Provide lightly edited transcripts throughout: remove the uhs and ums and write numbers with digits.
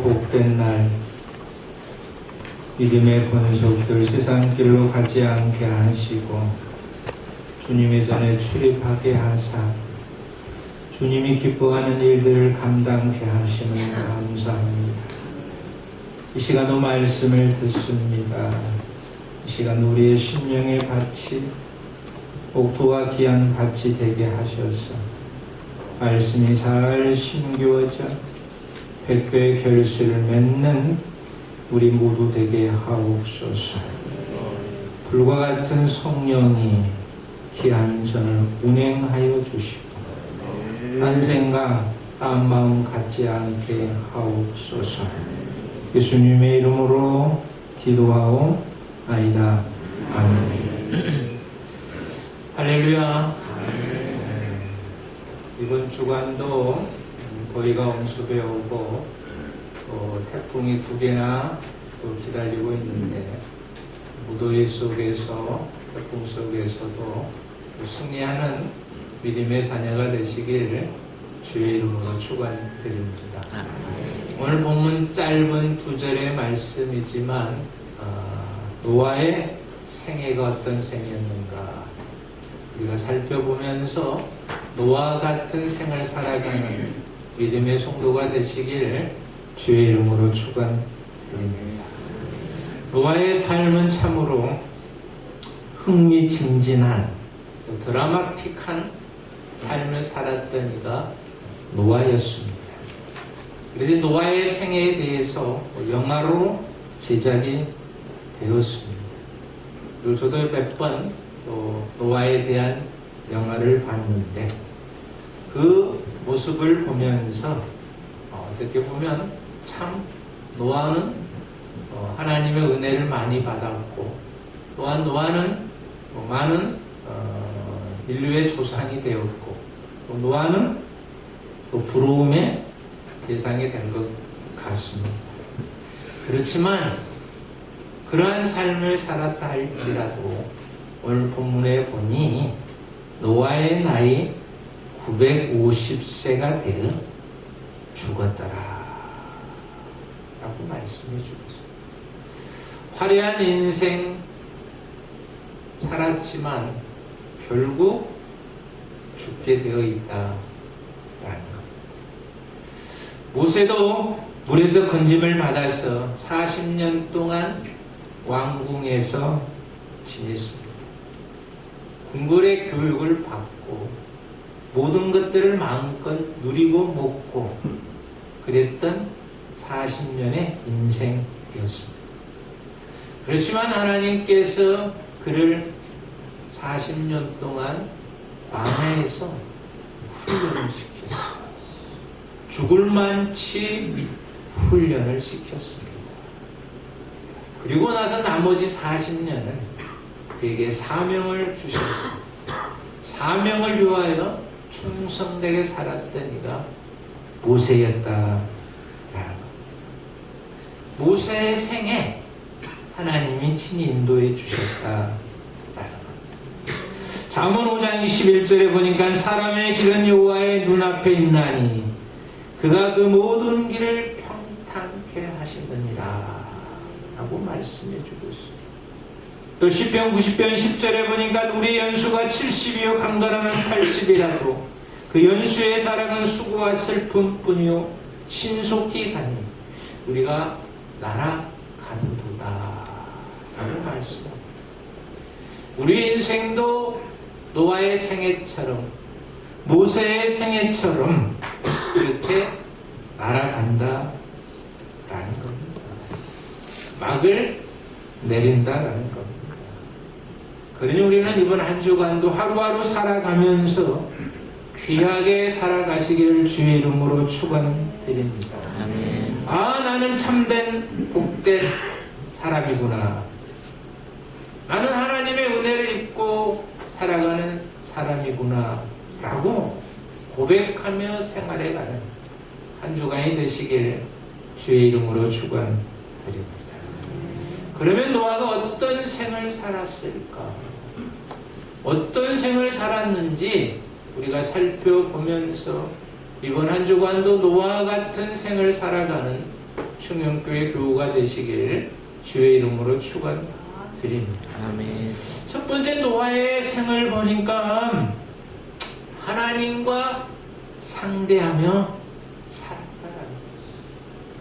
복된 날, 믿음의 권속들 세상 길로 가지 않게 하시고 주님의 전에 출입하게 하사 주님이 기뻐하는 일들을 감당케 하시는 감사합니다. 이 시간도 말씀을 듣습니다. 이 시간 우리의 심령의 밭이 복도와 귀한 밭이 되게 하셔서 말씀이 잘 심겨져 백배의 결실을 맺는 우리 모두 되게 하옵소서. 불과 같은 성령이 귀한 전을 운행하여 주시고 딴 생각, 딴 마음 갖지 않게 하옵소서. 예수님의 이름으로 기도하옵나이다. 아멘. 할렐루야. 이번 주간도 더위가 엄습해 오고 또 태풍이 2개나 또 기다리고 있는데 무더위 속에서 태풍 속에서도 승리하는 믿음의 자녀가 되시길 주의 이름으로 축원드립니다. 오늘 본문 짧은 2절의 말씀이지만 노아의 생애가 어떤 생이었는가 우리가 살펴보면서 노아 같은 생을 살아가는 믿음의 성도가 되시길 주의 이름으로 축원드립니다. 노아의 삶은 참으로 흥미진진한 드라마틱한 삶을 살았던 이가 노아였습니다. 그래서 노아의 생애에 대해서 영화로 제작이 되었습니다. 그리고 저도 몇 번 노아에 대한 영화를 봤는데 그 모습을 보면서 어떻게 보면 참 노아는 하나님의 은혜를 많이 받았고 또한 노아는 많은 인류의 조상이 되었고 또 노아는 또 부러움의 대상이 된 것 같습니다. 그렇지만 그러한 삶을 살았다 할지라도 오늘 본문에 보니 노아의 나이 950세가 되어 죽었더라 라고 말씀해 주셨어요. 화려한 인생 살았지만 결국 죽게 되어 있다라는 것. 모세도 물에서 건짐을 받아서 40년 동안 왕궁에서 지냈습니다. 궁궐의 교육을 받고 모든 것들을 마음껏 누리고 먹고 그랬던 40년의 인생이었습니다. 그렇지만 하나님께서 그를 40년 동안 광야에서 훈련을 시켰어요. 죽을 만치 훈련을 시켰습니다. 그리고 나서 나머지 40년은 그에게 사명을 주셨습니다. 사명을 위하여 충성되게 살았던 이가 모세였다라는 것. 모세의 생에 하나님이 친히 인도해 주셨다라는 것. 잠언 5장 21절에 보니까 사람의 길은 여호와의 눈앞에 있나니 그가 그 모든 길을 평탄케 하시느니라 라고 말씀해 주고 있습니다. 또 시편 90편 10절에 보니까 우리 연수가 70이요 강건하면 80이라도 그 연수의 사랑은 수고와 슬픔뿐이요 신속히 가니 우리가 날아가는도다 라고 말씀합니다. 우리 인생도 노아의 생애처럼 모세의 생애처럼 이렇게 날아간다 라는 겁니다. 막을 내린다라는 겁니다. 그러니 우리는 이번 한 주간도 하루하루 살아가면서 귀하게 살아가시기를 주의 이름으로 축원드립니다. 아멘. 아, 나는 참된 복된 사람이구나. 나는 하나님의 은혜를 입고 살아가는 사람이구나 라고 고백하며 생활해가는 한 주간이 되시길 주의 이름으로 축원드립니다. 그러면 노아가 어떤 생을 살았을까? 어떤 생을 살았는지 우리가 살펴보면서 이번 한 주간도 노아와 같은 생을 살아가는 충영교회 교우가 되시길 주의 이름으로 축원드립니다. 아멘. 첫 번째 노아의 생을 보니까 하나님과 상대하며 살았다라는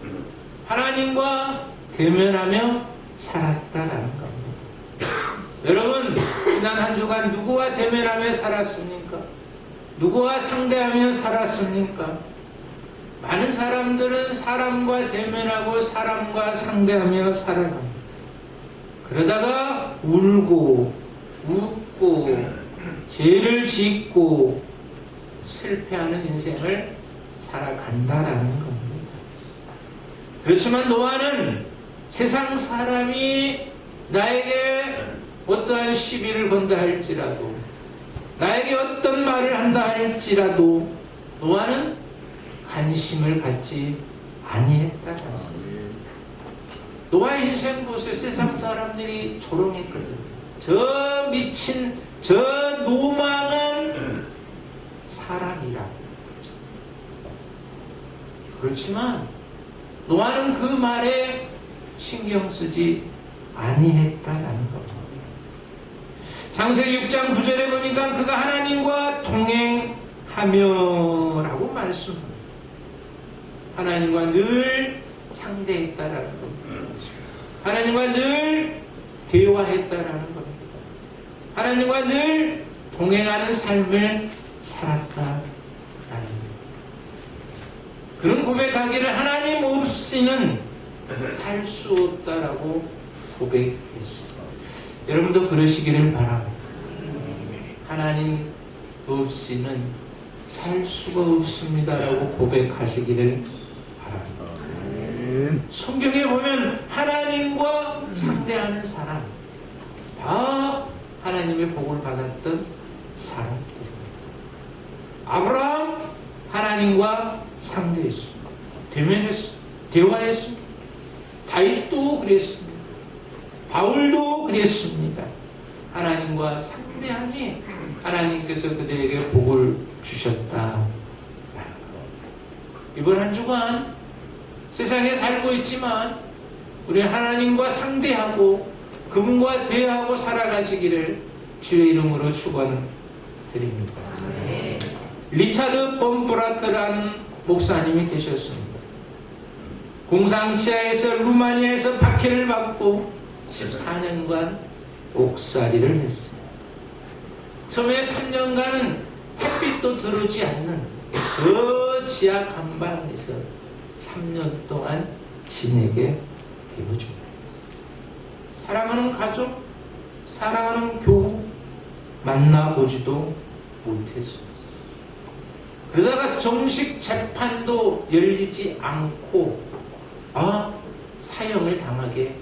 거예요. 하나님과 대면하며 살았다라는 겁니다. 여러분, 지난 한 주간 누구와 대면하며 살았습니까? 누구와 상대하며 살았습니까? 많은 사람들은 사람과 대면하고 사람과 상대하며 살아갑니다. 그러다가 울고 웃고 죄를 짓고 실패하는 인생을 살아간다라는 겁니다. 그렇지만 노아는 세상 사람이 나에게 어떠한 시비를 건다 할지라도, 나에게 어떤 말을 한다 할지라도 노아는 관심을 갖지 아니했다. 노아의 인생 보세요. 세상 사람들이 조롱했거든요. 저 미친, 저 노망한 사람이라. 그렇지만 노아는 그 말에 신경 쓰지 아니했다라는 겁니다. 창세기 6장 9절에 보니까 그가 하나님과 동행하며라고 말씀합니다. 하나님과 늘 상대했다라는 겁니다. 하나님과 늘 대화했다라는 겁니다. 하나님과 늘 동행하는 삶을 살았다라는 겁니다. 그런 고백하기를 하나님 없이는 살 수 없다라고 고백했습니다. 여러분도 그러시기를 바랍니다. 하나님 없이는 살 수가 없습니다라고 고백하시기를 바랍니다. 성경에 보면 하나님과 상대하는 사람, 다 하나님의 복을 받았던 사람들입니다. 아브라함 하나님과 상대했습니다. 대면했습니다. 대화했습니다. 다윗도 그랬습니다. 바울도 그랬습니다. 하나님과 상대하니 하나님께서 그들에게 복을 주셨다. 이번 한 주간 세상에 살고 있지만 우리 하나님과 상대하고 그분과 대화하고 살아가시기를 주의 이름으로 축원드립니다. 리차드 범프라트라는 목사님이 계셨습니다. 공상치하에서 루마니아에서 박해를 받고 14년간 옥살이를 했어요. 처음에 3년간은 햇빛도 들어오지 않는 그 지하 감방에서 3년 동안 지내게 되어줍니다. 사랑하는 가족, 사랑하는 교우 만나보지도 못했습니다. 그러다가 정식 재판도 열리지 않고 사형을 당하게 돼요.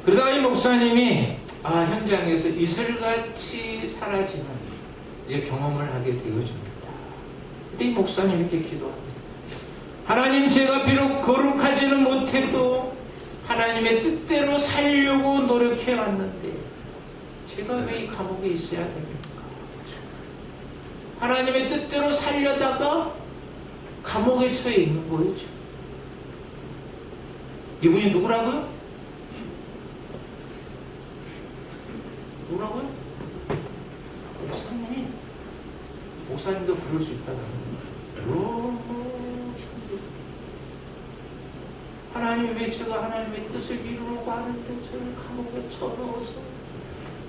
그러다가 이 목사님이 현장에서 이슬같이 사라지는 이제 경험을 하게 되어줍니다. 그때 이 목사님이 이렇게 기도합니다. 하나님, 제가 비록 거룩하지는 못해도 하나님의 뜻대로 살려고 노력해 왔는데 제가 왜 이 감옥에 있어야 됩니까? 하나님의 뜻대로 살려다가 감옥에 처해 있는 거죠. 이분이 누구라고요? 누구라고요? 목사님. 목사님도 그럴 수 있다는 거예요. 하나님이 왜 제가 하나님의 뜻을 이루려고 하는데 저를 감옥에 쳐넣어서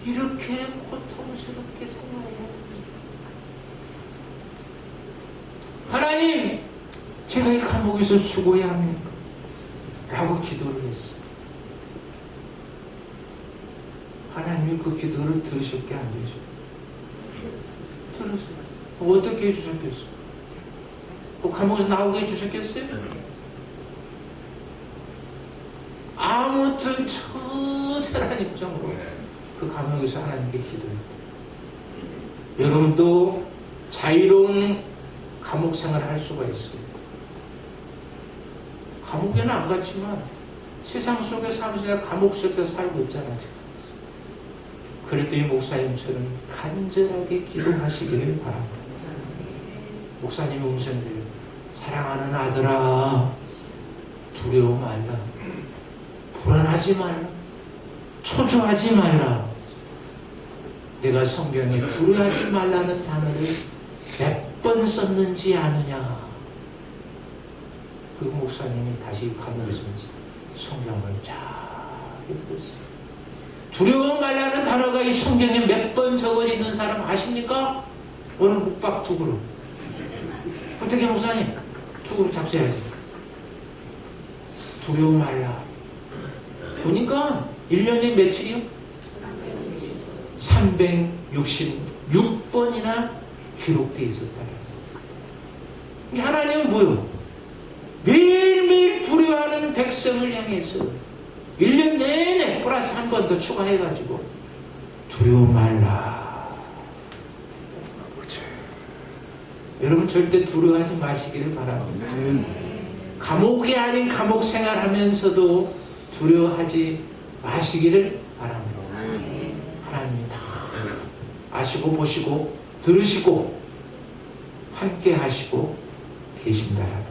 이렇게 고통스럽게 생활해요. 하나님, 제가 이 감옥에서 죽어야 합니까? 라고 기도를 했어요. 하나님이 그 기도를 들으셨게 안 되죠? 들었어요. 어떻게 해주셨겠어요? 그 감옥에서 나오게 해주셨겠어요? 아무튼 처절한 입장으로 그 감옥에서 하나님께 기도했다. 여러분도 자유로운 감옥 생활을 할 수가 있어요. 감옥에는 안 갔지만 세상 속에 사무실에 감옥 속에서 살고 있잖아요. 그래도 이 목사님처럼 간절하게 기도하시기를 바랍니다. 목사님의 음성들 사랑하는 아들아, 두려워 말라. 불안하지 말라. 초조하지 말라. 내가 성경에 두려워하지 말라는 단어를 몇 번 썼는지 아느냐. 그 목사님이 다시 가면서 성경을 잘 읽었어요. 두려워 말라는 단어가 이 성경에 몇 번 적어 있는 사람 아십니까? 오늘 국밥 두 그릇. 어떻게 목사님? 두 그릇 잡숴야지. 두려워 말라. 보니까 1년에 며칠이요? 366번이나 기록되어 있었다. 하나님은 뭐요? 매일매일 두려워하는 백성을 향해서 1년 내내 플러스 한 번 더 추가해가지고 두려워 말라. 여러분 절대 두려워하지 마시기를 바랍니다. 감옥이 아닌 감옥 생활하면서도 두려워하지 마시기를 바랍니다. 하나님이 다 아시고 보시고 들으시고 함께 하시고 계신다라는 거예요.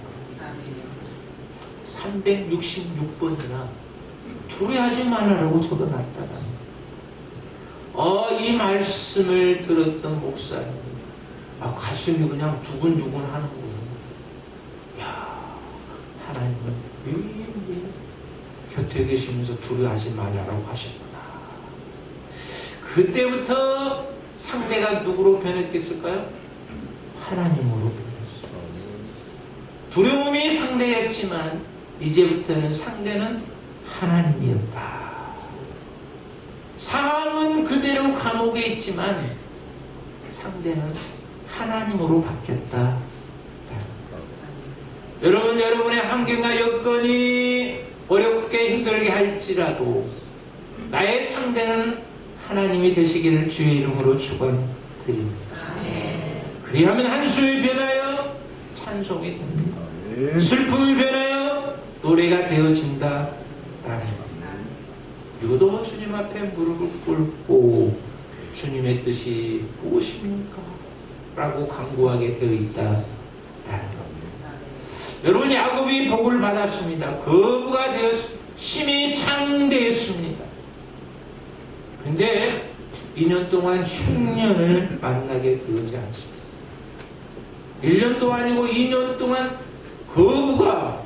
366번이나 두려워하지 말라고 적어놨다는 이 말씀을 들었던 목사님 가슴이 그냥 두근두근 하는 거예요. 야, 하나님은 매일매일 곁에 계시면서 두려워하지 말라고 하셨구나. 그때부터 상대가 누구로 변했겠을까요? 하나님으로 변했어요. 두려움이 상대였지만 이제부터는 상대는 하나님이었다. 상황은 그대로 감옥에 있지만 상대는 하나님으로 바뀌었다. 여러분, 여러분의 환경과 여건이 어렵게 힘들게 할지라도 나의 상대는 하나님이 되시기를 주의 이름으로 축원드립니다. 그리하면 한수에 변하여 찬송이 됩니다. 슬픔이 변하여 노래가 되어진다. 그리고 또 주님 앞에 무릎을 꿇고 주님의 뜻이 무엇입니까? 라고 간구하게 되어 있다. 여러분, 야곱이 복을 받았습니다. 거부가 되어 심히 창대했습니다. 근데 2년 동안 흉년을 만나게 되지 않습니다. 1년도 아니고 2년 동안 거부가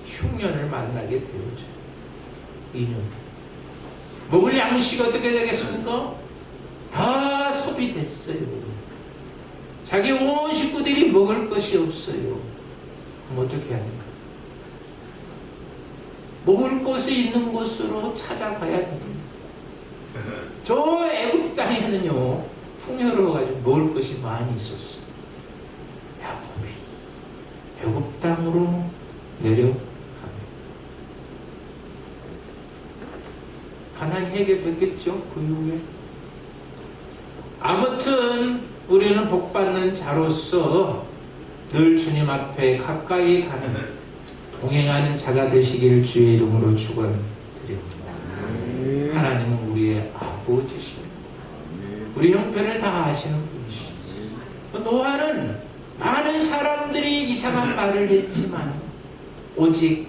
흉년을 만나게 되어져. 2년. 먹을 양식이 어떻게 되겠습니까? 다 소비됐어요. 자기 온 식구들이 먹을 것이 없어요. 그럼 어떻게 해야 됩니까? 먹을 것이 있는 곳으로 찾아가야 됩니다. 저 애굽 땅에는요, 풍요로워가지고 먹을 것이 많이 있었어요. 야곱이 애굽 땅으로 내려갑니다. 가난이 해결됐겠죠? 그 이후에. 아무튼 우리는 복받는 자로서 늘 주님 앞에 가까이 가는 동행하는 자가 되시길 주의 이름으로 축원드립니다. 하나님은 우리의 아버지십니다. 우리 형편을 다 아시는 분이십니다. 노아는 많은 사람들이 이상한 말을 했지만 오직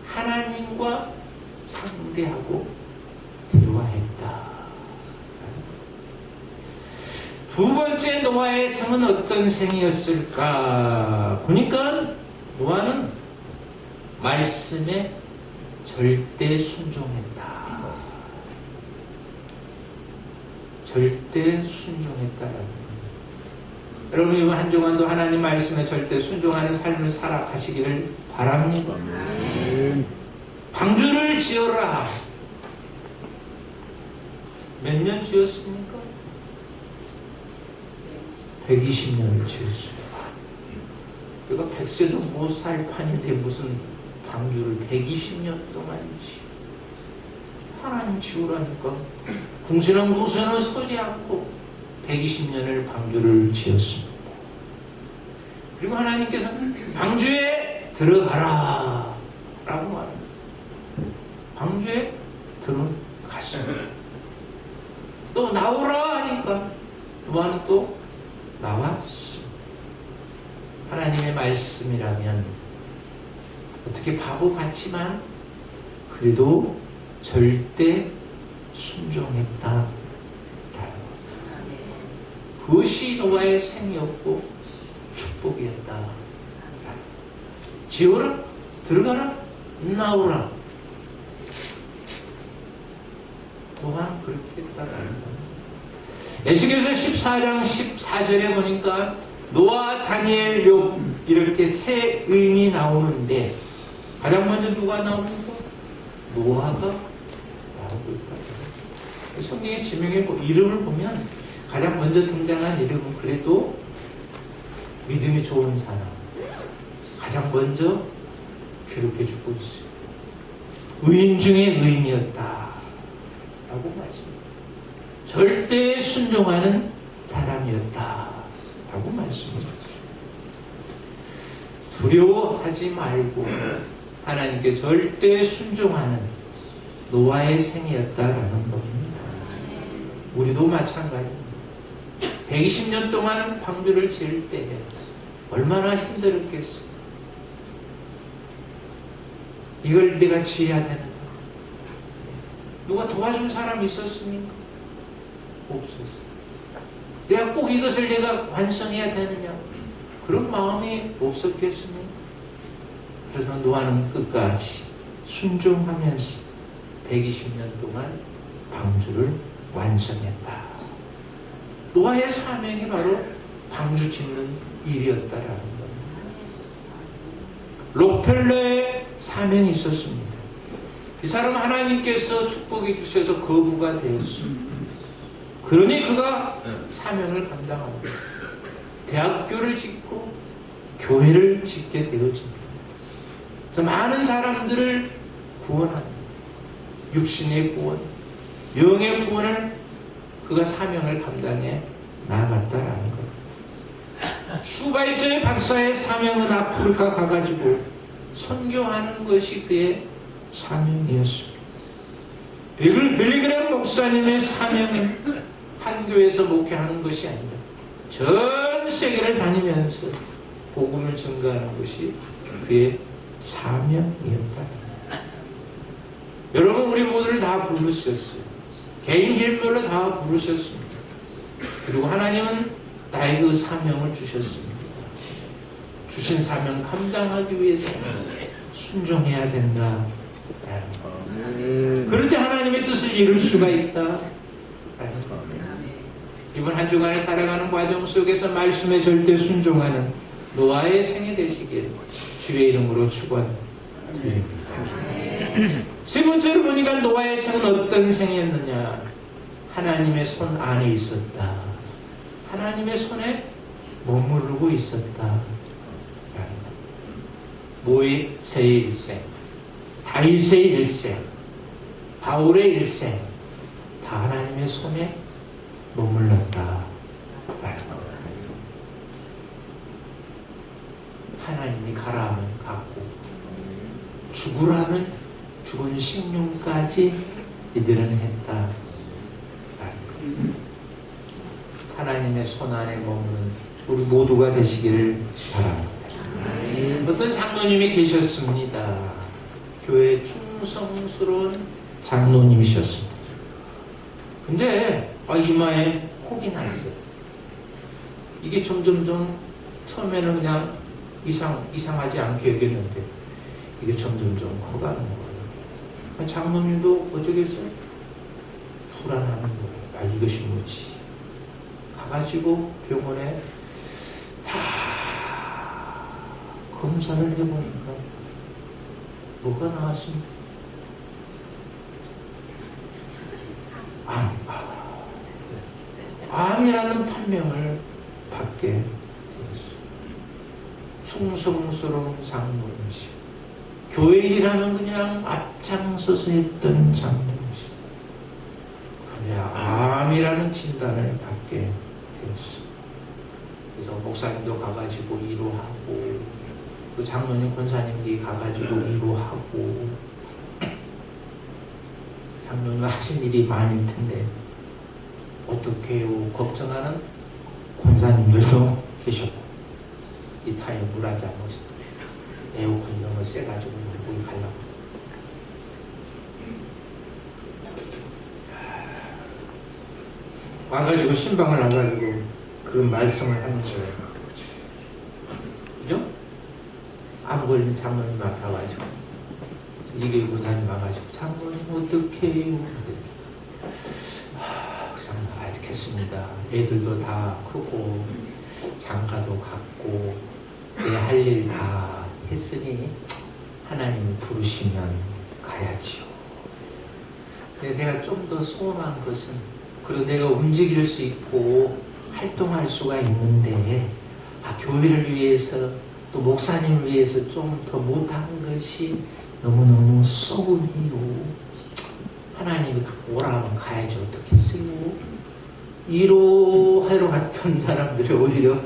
하나님과 상대하고 대화했다. 두 번째 노아의 생은 어떤 생이었을까? 보니까 노아는 말씀에 절대 순종했다. 절대 순종했다라는 겁니다. 여러분, 이번 한 주간도 하나님 말씀에 절대 순종하는 삶을 살아가시기를 바랍니다. 방주를 지어라. 몇 년 지었습니까? 120년을 지었어요. 내가 100세도 못 살 판인데 무슨 방주를 120년 동안 지어. 하나님 지으라니까 궁시렁 궁시렁 서지 않고 120년을 방주를 지었습니다. 그리고 하나님께서 방주에 들어가라 라고 말합니다. 방주에 들어갔습니다. 또 나오라 하니까 노아는 또 나왔습니다. 하나님의 말씀이라면 어떻게 바보 같지만 그래도 절대 순종했다. 그것이 노아의 생이었고 축복이었다. 지어라, 들어가라, 나오라. 또한 그렇게 했다라는 겁니다. 에스겔서 14장 14절에 보니까 노아, 다니엘, 욥 이렇게 세 의인이 나오는데 가장 먼저 누가 나오는가? 노아가 나오고 있다. 성경의 지명의 이름을 보면 가장 먼저 등장한 이름은 그래도 믿음이 좋은 사람, 가장 먼저 기록해주고 있어요. 의인 중에 의인이었다 라고 말씀합니다. 절대 순종하는 사람이었다 라고 말씀합니다. 두려워하지 말고 하나님께 절대 순종하는 노아의 생이었다라는 겁니다. 우리도 마찬가지입니다. 120년 동안 방주를 지을 때 얼마나 힘들었겠어. 이걸 내가 지어야 되는가? 누가 도와준 사람이 있었습니까? 없었어. 내가 꼭 이것을 내가 완성해야 되느냐? 그런 마음이 없었겠습니까? 그래서 노아는 끝까지 순종하면서 120년 동안 방주를 완성했다. 노아의 사명이 바로 방주 짓는 일이었다라는 겁니다. 록펠러의 사명이 있었습니다. 이 사람 하나님께서 축복해 주셔서 거부가 되었습니다. 그러니 그가 사명을 감당합니다. 대학교를 짓고 교회를 짓게 되어집니다. 그래서 많은 사람들을 구원합니다. 육신의 구원, 영의 구원을 그가 사명을 감당해 나아갔다라는 것. 슈바이처의 박사의 사명은 아프리카 가가지고 선교하는 것이 그의 사명이었습니다. 빌리그램 목사님의 사명은 한 교회에서 목회하는 것이 아니라 전 세계를 다니면서 복음을 증거하는 것이 그의 사명이었다. 여러분, 우리 모두를 다 부르셨어요. 개인 일별로 다 부르셨습니다. 그리고 하나님은 나에게 사명을 주셨습니다. 주신 사명 감당하기 위해서 순종해야 된다. 그럴 때 하나님의 뜻을 이룰 수가 있다. 이번 한 주간을 살아가는 과정 속에서 말씀에 절대 순종하는 노아의 생이 되시길 주의 이름으로 축원드립니다. 세 번째로 보니까 노아의 생은 어떤 생이었느냐? 하나님의 손 안에 있었다. 하나님의 손에 머무르고 있었다. 모세의 일생, 다윗의 일생, 바울의 일생 다 하나님의 손에 머물렀다. 하나님이 가라 하면 가고 죽으라 하면 죽은 식륜까지 이들은 했다. 하나님의 손 안에 머무는 우리 모두가 되시기를 바랍니다. 어떤 장로님이 계셨습니다. 교회 충성스러운 장로님이셨습니다. 근데 이마에 혹이 났어요. 이게 점점점 처음에는 그냥 이상하지 않게 여겼는데 이게 점점점 커가는 거예요. 장로님도 어쩌겠어요? 불안하는 거예요. 이것이 뭐지? 가가지고 병원에 다 검사를 해보니까 뭐가 나왔습니까? 암이라는 판명을 받게 되었습니다. 충성스러운 장로님이시, 교회 일하면 그냥 앞장서서 했던 장로님이시, 암이라는 진단을 받게 되었습니다. 그래서 목사님도 가가지고 위로하고, 그 장로님 권사님들이 가가지고 위로하고, 장로님 하신 일이 많을 텐데 어떻게 해요? 걱정하는 권사님들도 계셨고, 이 타이어 물 한 잔 먹었어. 에어컨이 너무 세가지고 목이 갈라고. 와가지고 신방을 와가지고 그런 말씀을 하는 거예요. 그죠? 암 걸린 장모님 앞에 와가지고 이게 고사님 와가지고 장모님 어떡해요? 그 장모 알겠습니다. 애들도 다 크고 장가도 갔고 내 할 일 다 했으니 하나님이 부르시면 가야지요. 근데 내가 좀 더 소원한 것은 그리고 내가 움직일 수 있고 활동할 수가 있는데 교회를 위해서 또 목사님을 위해서 좀 더 못한 것이 너무너무 썩은이요. 하나님이 오라 하면 가야지 어떻겠어요. 1호 하러 갔던 사람들이 오히려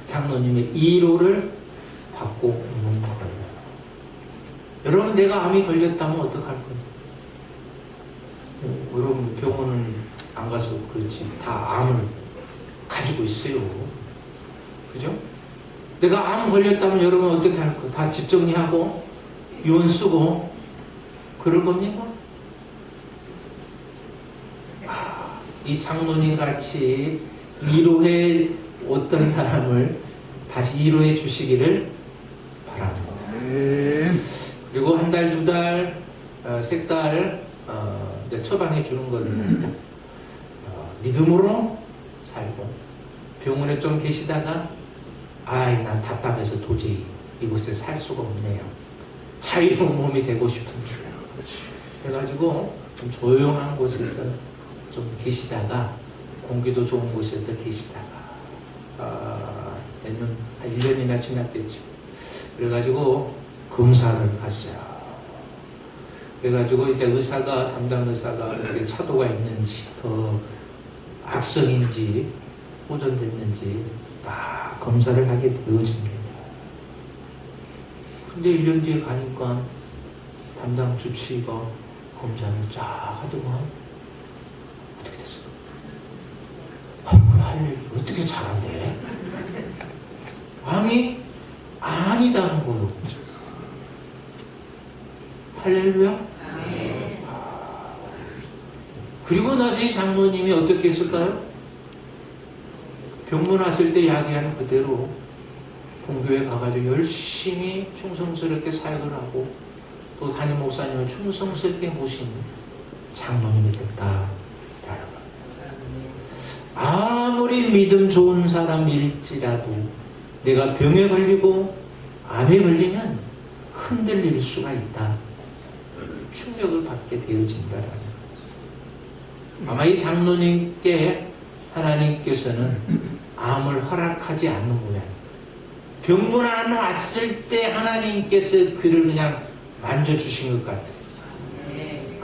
장로님의 1호를 받고 오는 거예요. 여러분 내가 암이 걸렸다면 어떡할 거예요? 여러분 병원을 안 가서 그렇지 다 암을 가지고 있어요. 그죠? 내가 암 걸렸다면 여러분 어떻게 할 거예요? 다 집 정리하고 유언 쓰고 그럴 겁니까? 이 장로님 같이 1호에 어떤 사람을 다시 1호해 주시기를 바랍니다. 그리고 한 달, 두 달, 세 달 처방해 주는 거는 믿음으로 살고 병원에 좀 계시다가 난 답답해서 도저히 이곳에 살 수가 없네요. 자유로운 몸이 되고 싶은 줄 해가지고 좀 조용한 곳에서 좀 계시다가 공기도 좋은 곳에서 계시다가 한 1년이나 지났겠죠. 그래가지고 검사를 갔어요. 그래가지고 이제 담당 의사가 차도가 있는지 더 악성인지 호전됐는지 다 검사를 하게 되어집니다. 근데 1년 뒤에 가니까 담당 주치의가 검사를 쫙 하더만 어떻게 됐어? 어떻게 잘한대? 암이 아니다는 거요. 할렐루야? 그리고 나서 이 장로님이 어떻게 했을까요? 병문 왔을 때 이야기하는 그대로 본교회 가가지고 열심히 충성스럽게 사역을 하고 또 담임 목사님을 충성스럽게 모신 장로님이 됐다. 아무리 믿음 좋은 사람일지라도 내가 병에 걸리고 암에 걸리면 흔들릴 수가 있다. 충격을 받게 되어진다라는 거예요. 아마 이 장로님께 하나님께서는 암을 허락하지 않는 모양. 병문 안 왔을 때 하나님께서 그를 그냥 만져주신 것 같아요.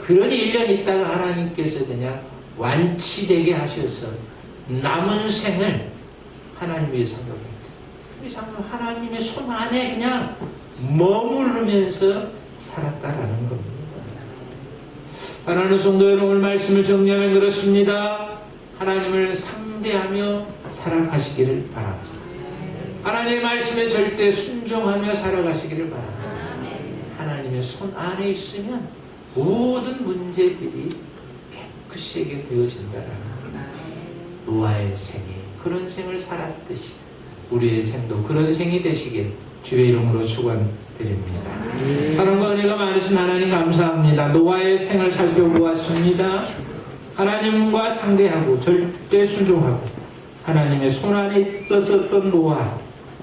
그러니 1년 있다가 하나님께서 그냥 완치되게 하셔서 남은 생을 하나님 위해 생각합니다. 이 장로 하나님의 손 안에 그냥 머무르면서 살았다라는 겁니다. 하나님 성도 여러분, 오늘 말씀을 정리하면 그렇습니다. 하나님을 상대하며 살아가시기를 바랍니다. 하나님의 말씀에 절대 순종하며 살아가시기를 바랍니다. 하나님의 손 안에 있으면 모든 문제들이 깨끗이 해결되어진다라는 노아의 생이 그런 생을 살았듯이 우리의 생도 그런 생이 되시길 주의 이름으로 축원드립니다. 사랑과 은혜가 많으신 하나님 감사합니다. 노아의 생을 살펴보았습니다. 하나님과 상대하고 절대 순종하고 하나님의 손 안에 있었던 노아,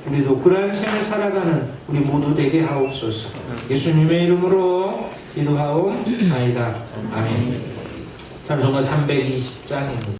우리도 그러한 생을 살아가는 우리 모두 되게 하옵소서. 예수님의 이름으로 기도하옵나이다. 아멘. 찬송가 320장입니다.